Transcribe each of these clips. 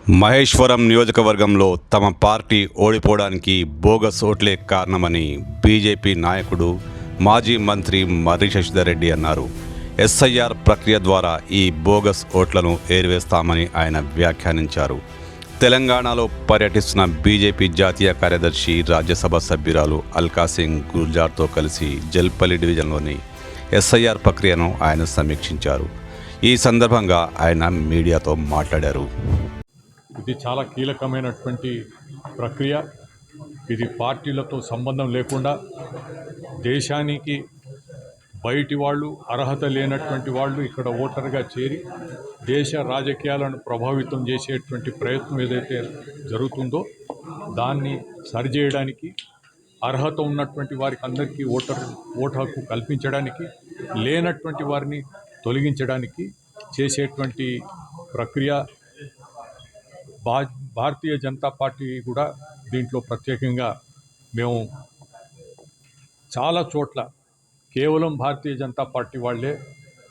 మహేశ్వరం నియోజకవర్గంలో తమ పార్టీ ఓడిపోవడానికి బోగస్ ఓట్లే కారణమని బీజేపీ నాయకుడు మాజీ మంత్రి మర్రి శశిధర్ రెడ్డి అన్నారు. ఎస్ఐఆర్ ప్రక్రియ ద్వారా ఈ బోగస్ ఓట్లను ఏరివేస్తామని ఆయన వ్యాఖ్యానించారు. తెలంగాణలో పర్యటిస్తున్న బీజేపీ జాతీయ కార్యదర్శి రాజ్యసభ సభ్యురాలు అల్కా సింగ్ గుర్జార్తో కలిసి జల్పల్లి డివిజన్లోని ఎస్ఐఆర్ ప్రక్రియను ఆయన సమీక్షించారు. ఈ సందర్భంగా ఆయన మీడియాతో మాట్లాడారు. ఇది చాలా కీలకమైనటువంటి ప్రక్రియ. ఇది పార్టీలతో సంబంధం లేకుండా దేశానికి బయటి వాళ్ళు, అర్హత లేనటువంటి వాళ్ళు ఇక్కడ ఓటర్గా చేరి దేశ రాజకీయాలను ప్రభావితం చేసేటువంటి ప్రయత్నం ఏదైతే జరుగుతుందో దాన్ని సరిచేయడానికి, అర్హత ఉన్నటువంటి వారికి అందరికీ ఓటు హక్కు కల్పించడానికి, లేనటువంటి వారిని తొలగించడానికి చేసేటువంటి ప్రక్రియ. భారతీయ జనతా పార్టీ కూడా దీంట్లో ప్రత్యేకంగా మేము చాలా చోట్ల కేవలం భారతీయ జనతా పార్టీ వాళ్ళే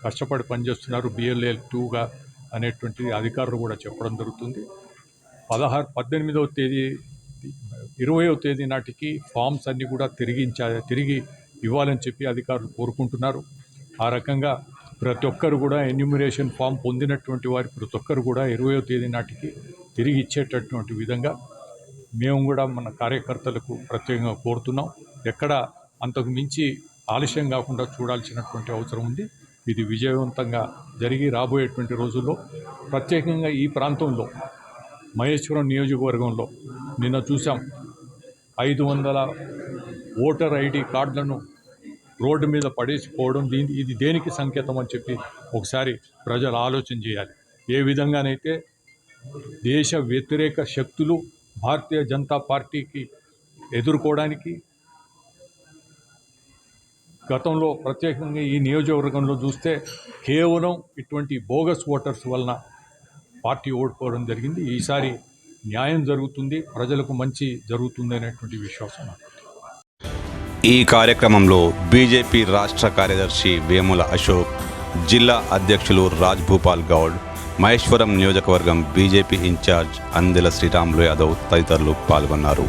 కష్టపడి పనిచేస్తున్నారు, BLA 2గా అనేటువంటి అధికారులు కూడా చెప్పడం జరుగుతుంది. 18వ తేదీ 20వ తేదీ నాటికి ఫామ్స్ అన్నీ కూడా తిరిగి ఇవ్వాలని చెప్పి అధికారులు కోరుకుంటున్నారు. ఆ రకంగా ప్రతి ఒక్కరు కూడా ఎన్యూమరేషన్ ఫామ్ పొందినటువంటి వారి ప్రతి ఒక్కరు కూడా 20వ తేదీ నాటికి తిరిగి ఇచ్చేటటువంటి విధంగా మేము కూడా మన కార్యకర్తలకు ప్రత్యేకంగా కోరుతున్నాం. ఎక్కడ అంతకు మించి ఆలస్యం కాకుండా చూడాల్సినటువంటి అవసరం ఉంది. ఇది విజయవంతంగా జరిగి రాబోయేటువంటి రోజుల్లో ప్రత్యేకంగా ఈ ప్రాంతంలో మహేశ్వరం నియోజకవర్గంలో నిన్న చూసాం 500 ఓటర్ ID కార్డులను రోడ్డు మీద పడేసిపోవడం. ఇది దేనికి సంకేతం అని చెప్పి ఒకసారి ప్రజలు ఆలోచన చేయాలి. ఏ విధంగానైతే దేశ వ్యతిరేక శక్తులు భారతీయ జనతా పార్టీకి ఎదుర్కోవడానికి గతంలో ప్రత్యేకంగా ఈ నియోజకవర్గంలో చూస్తే కేవలం ఇటువంటి బోగస్ ఓటర్స్ వలన పార్టీ ఓడిపోవడం జరిగింది. ఈసారి న్యాయం జరుగుతుంది, ప్రజలకు మంచి జరుగుతుంది అనేటువంటి విశ్వాసం. ఈ కార్యక్రమంలో బీజేపీ రాష్ట్ర కార్యదర్శి వేముల అశోక్, జిల్లా అధ్యక్షులు రాజ్ భూపాల్ గౌడ్, మహేశ్వరం నియోజకవర్గం బీజేపీ ఇన్ఛార్జ్ అందెల శ్రీరాములు యాదవ్ తదితరులు పాల్గొన్నారు.